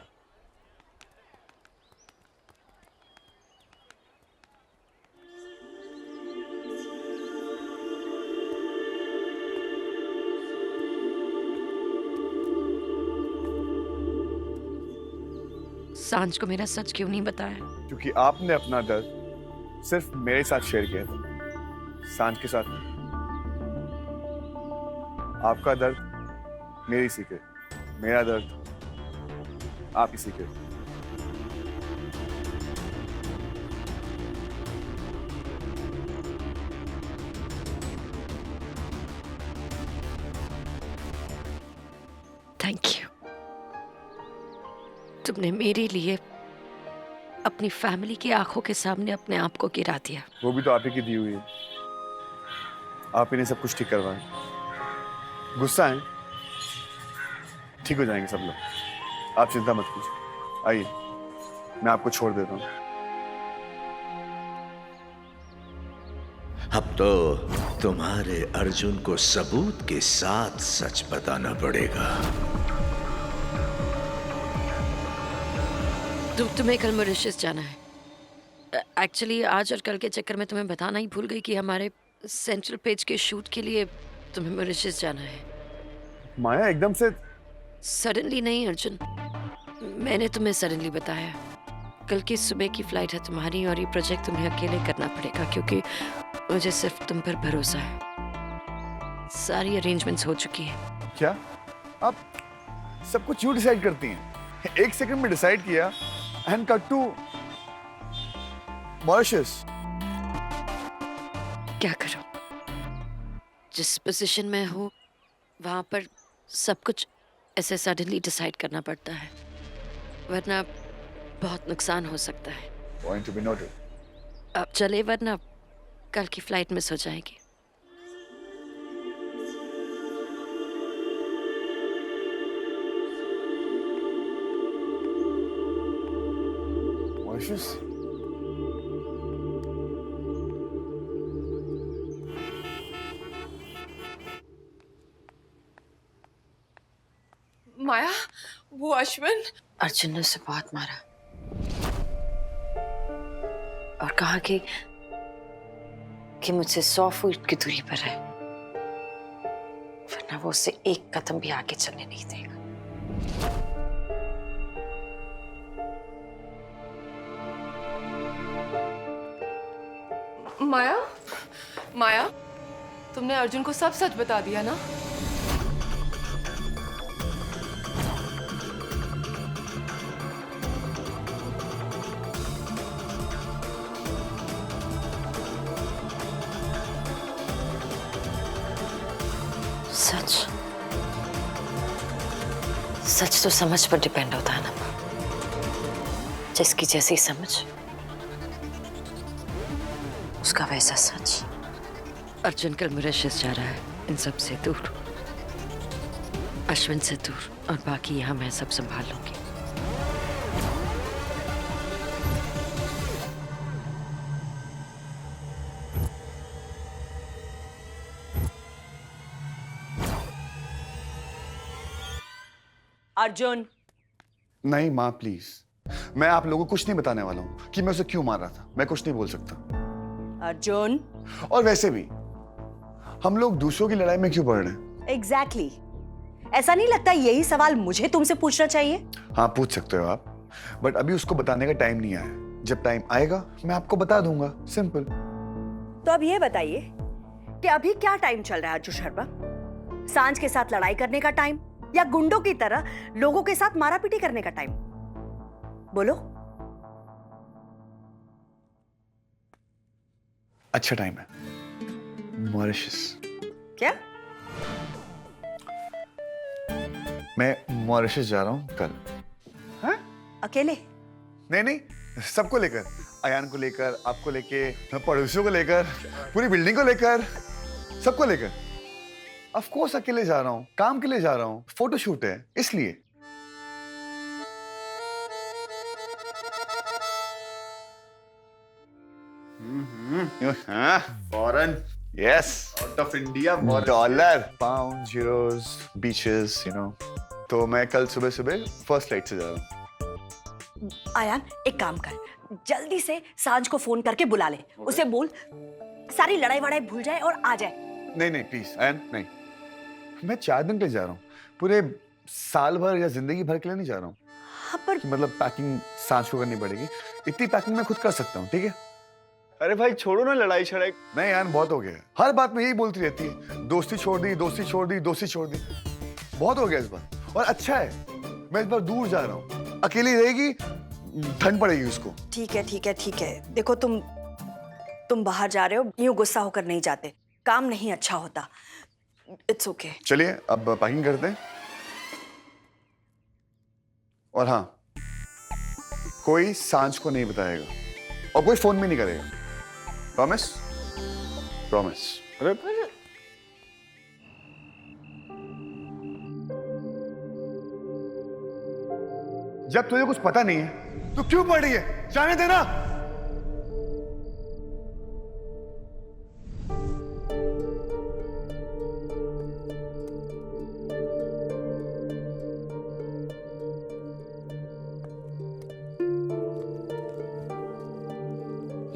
सांझ को मेरा सच क्यों नहीं बताया? क्योंकि आपने अपना दर्द सिर्फ मेरे साथ शेयर किया था, सांझ के साथ नहीं। आपका दर्द मेरी सीक्रेट, मेरा दर्द आप ही सीक्रेट। Thank you. तुमने मेरे लिए अपनी फैमिली की आंखों के सामने अपने आप को गिरा दिया। वो भी तो आप ही की दी हुई है। आप ही ने सब कुछ ठीक करवाया। गुस्सा है, ठीक हो जाएंगे सब लोग, आप चिंता मत कीजिए। आइए, मैं आपको छोड़ देता हूँ। अब तो तुम्हारे अर्जुन को सबूत के साथ सच बताना पड़ेगा। तुम्हें कल मॉरिशस जाना है। एक्चुअली आज और कल के चक्कर में तुम्हें बताना ही भूल गई कि हमारे सेंट्रल पेज के शूट के लिए तुम्हें मॉरिशस जाना है। माया, एकदम से सडनली नहीं अर्जुन, मैंने तुम्हें सडनली बताया। कल की सुबह की फ्लाइट है तुम्हारी और ये प्रोजेक्ट तुम्हें अकेले करना पड़ेगा क्योंकि मुझे सिर्फ तुम पर भरोसा है। सारी अरेंजमेंट्स हो चुकी है। क्या आप सब कुछ क्यों डिसाइड करती हैं? एक सेकंड में डिसाइड किया एंड कट टू मॉरिशस। क्या करूं? जिस पोजीशन में हूँ वहां पर सब कुछ ऐसे सडनली डिसाइड करना पड़ता है, वरना बहुत नुकसान हो सकता है। Point to be noted. अब चले, वरना कल की फ्लाइट मिस हो जाएगी। मॉरिशस? माया, वो अश्विन। अर्जुन ने उसे बहुत मारा और कहा कि मुझसे 100 फुट की दूरी पर है, वरना वो उसे एक कदम भी आगे चलने नहीं देगा। माया, तुमने अर्जुन को सब सच बता दिया ना? सच सच तो समझ पर डिपेंड होता है ना माँ। जिसकी जैसी समझ उसका वैसा सच। अर्जुन कल मॉरिशस जा रहा है, इन सब से दूर, अश्विन से दूर, और बाकी यहाँ मैं सब संभाल लूंगी। अर्जुन, नहीं माँ प्लीज, मैं आप लोगों को कुछ नहीं बताने वाला हूँ कि मैं उसे क्यों मार रहा था। मैं कुछ नहीं बोल सकता। अर्जुन। और वैसे भी हम लोग दूसरों की लड़ाई में क्यों पड़ रहे हैं? एग्जैक्टली ऐसा नहीं लगता यही सवाल मुझे तुमसे पूछना चाहिए? हाँ पूछ सकते हो आप, बट अभी उसको बताने का टाइम नहीं आया। जब टाइम आएगा मैं आपको बता दूंगा, सिंपल। तो अब ये बताइए कि अभी क्या टाइम चल रहा है अर्जुन शर्मा? सांझ के साथ लड़ाई करने का टाइम या गुंडों की तरह लोगों के साथ मारापीटी करने का टाइम? बोलो। अच्छा टाइम है, मॉरिशस। क्या? मैं मॉरिशस जा रहा हूँ कल। हाँ? अकेले? नहीं नहीं, सबको लेकर, अयान को लेकर, आपको लेके, पड़ोसियों को लेकर, पूरी बिल्डिंग को लेकर, सबको लेकर। ऑफ कोर्स अकेले जा रहा हूँ, काम के लिए जा रहा हूँ, फोटोशूट है इसलिए। Foreign, yes, out of India, dollar, pound, Euros, beaches, you know. तो मैं कल सुबह सुबह फर्स्ट फ्लाइट से जा रहा हूँ। आयान एक काम कर, जल्दी से सांझ को फोन करके बुला ले। उसे बोल सारी लड़ाई वड़ाई भूल जाए और आ जाए। नहीं नहीं प्लीज आयन, नहीं। मैं 4 दिन के लिए जा रहा हूँ, पूरे साल भर या जिंदगी भर के लिए नहीं जा रहा हूँ। हाँ पर मतलब पैकिंग सांझ को करनी पड़ेगी, इतनी पैकिंग मैं खुद कर सकता हूँ, ठीक है? अरे भाई छोड़ो ना लड़ाई छड़ाई। नहीं यार बहुत हो गया, हर बात में यही बोलती रहती है, दोस्ती छोड़ दी, दोस्ती छोड़ दी, दोस्ती छोड़ दी। बहुत हो गया इस बार, और अच्छा है मैं इस बार दूर जा रहा हूँ, अकेली रहेगी, ठंड पड़ेगी उसको। ठीक है ठीक है ठीक है। देखो तुम बाहर जा रहे हो, यूं गुस्सा होकर नहीं जाते, काम नहीं अच्छा होता। It's okay. चलिए अब पैकिंग करते हैं। और हाँ, कोई सांझ को नहीं बताएगा और कोई फोन भी नहीं करेगा, प्रॉमिस? प्रॉमिस। अरे जब तुझे कुछ पता नहीं है तो क्यों पढ़ रही है? जाने देना।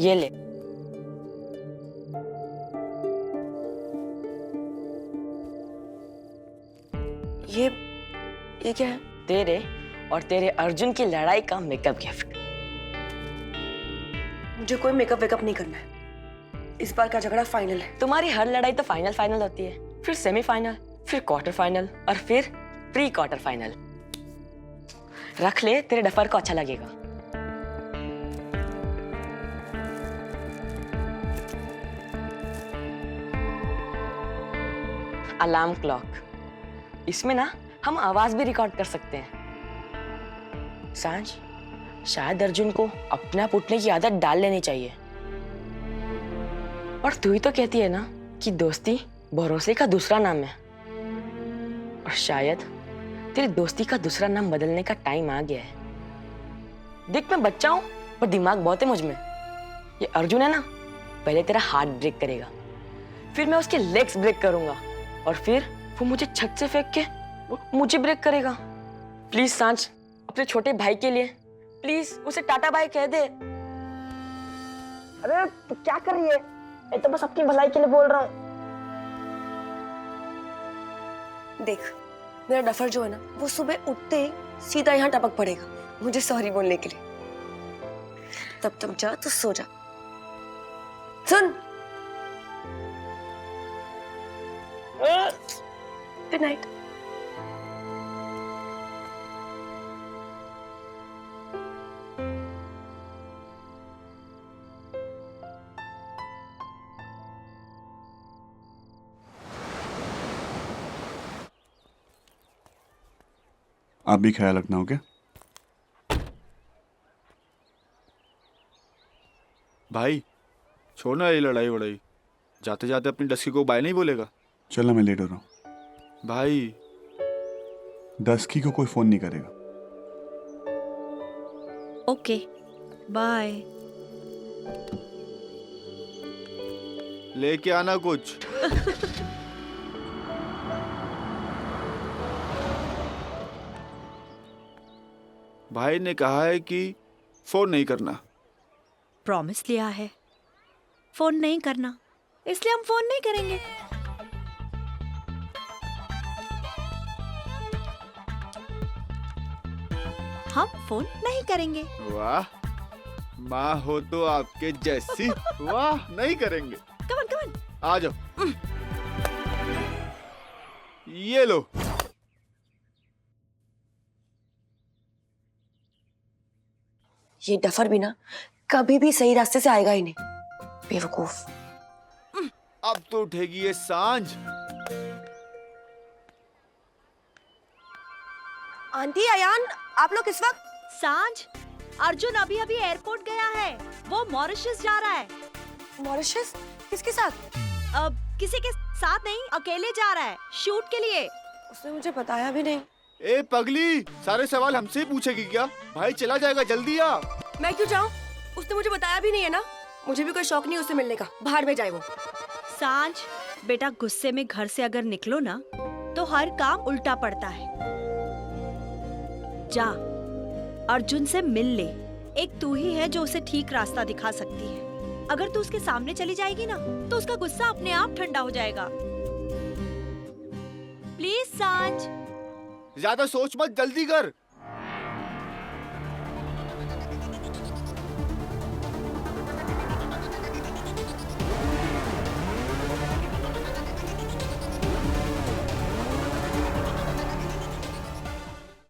ये ले। ये क्या है? तेरे और तेरे अर्जुन की लड़ाई का मेकअप गिफ्ट। मुझे कोई मेकअप वेकअप नहीं करना है, इस बार का झगड़ा फाइनल है। तुम्हारी हर लड़ाई तो फाइनल फाइनल होती है, फिर सेमीफाइनल, फिर क्वार्टर फाइनल और फिर प्री क्वार्टर फाइनल। रख ले, तेरे डफर को अच्छा लगेगा। अलार्म क्लॉक, इसमें ना हम आवाज भी रिकॉर्ड कर सकते हैं। सांझ, शायद अर्जुन को अपने आप उठने की आदत डाल लेनी चाहिए। और तू ही तो कहती है ना कि दोस्ती भरोसे का दूसरा नाम है, और शायद तेरी दोस्ती का दूसरा नाम बदलने का टाइम आ गया है। देख मैं बच्चा हूं पर दिमाग बहुत है मुझ में। ये अर्जुन है ना, पहले तेरा हार्ट ब्रेक करेगा, फिर मैं उसके लेग्स ब्रेक करूंगा, और फिर वो मुझे छत से फेंक के मुझे ब्रेक करेगा। प्लीज सांझ, अपने छोटे भाई के लिए प्लीज उसे टाटा बाय कह दे। अरे तू क्या कर रही है? मैं तो बस अपनी भलाई के लिए बोल रहा हूँ। देख, मेरा डफर जो है ना, वो सुबह उठते ही सीधा यहाँ टपक पड़ेगा मुझे सॉरी बोलने के लिए। तब तक जा तो सो जा। सुन, गुड नाइट। आप भी ख्याल रखना, ओके? भाई छोड़ना ये लड़ाई वड़ाई, जाते जाते अपनी डस्की को बाय नहीं बोलेगा। चलना, मैं लेट हो रहा हूँ। भाई डस्की को कोई फोन नहीं करेगा। Okay bye. लेके आना कुछ। भाई ने कहा है कि फोन नहीं करना। प्रॉमिस लिया है फोन नहीं करना, इसलिए हम फोन नहीं करेंगे। हम फोन नहीं करेंगे। वाह, माँ हो तो आपके जैसी। वाह, नहीं करेंगे। कमन कमन, आ जाओ। ये लो। ये डफर भी ना कभी भी सही रास्ते से आएगा ही नहीं, बेवकूफ। अब तो उठेगी ये सांझ। आंटी, अयान, आप लोग इस वक्त? सांझ, अर्जुन अभी अभी एयरपोर्ट गया है, वो मॉरिशस जा रहा है। मॉरिशस? किसके साथ? अब किसी के साथ नहीं, अकेले जा रहा है शूट के लिए। उसने मुझे बताया भी नहीं। ए पगली, सारे सवाल हमसे ही पूछेगी क्या? भाई चला जाएगा, जल्दी आ। मैं क्यों जाऊँ? उसने मुझे बताया भी नहीं है ना। मुझे भी कोई शौक नहीं उससे मिलने का, बाहर में जाए वो। सांझ बेटा, गुस्से में घर से अगर निकलो ना तो हर काम उल्टा पड़ता है। जा अर्जुन से मिल ले, एक तू ही है जो उसे ठीक रास्ता दिखा सकती है। अगर तू उसके सामने चली जाएगी ना तो उसका गुस्सा अपने आप ठंडा हो जाएगा। प्लीज सांझ। ज्यादा सोच मत, जल्दी कर।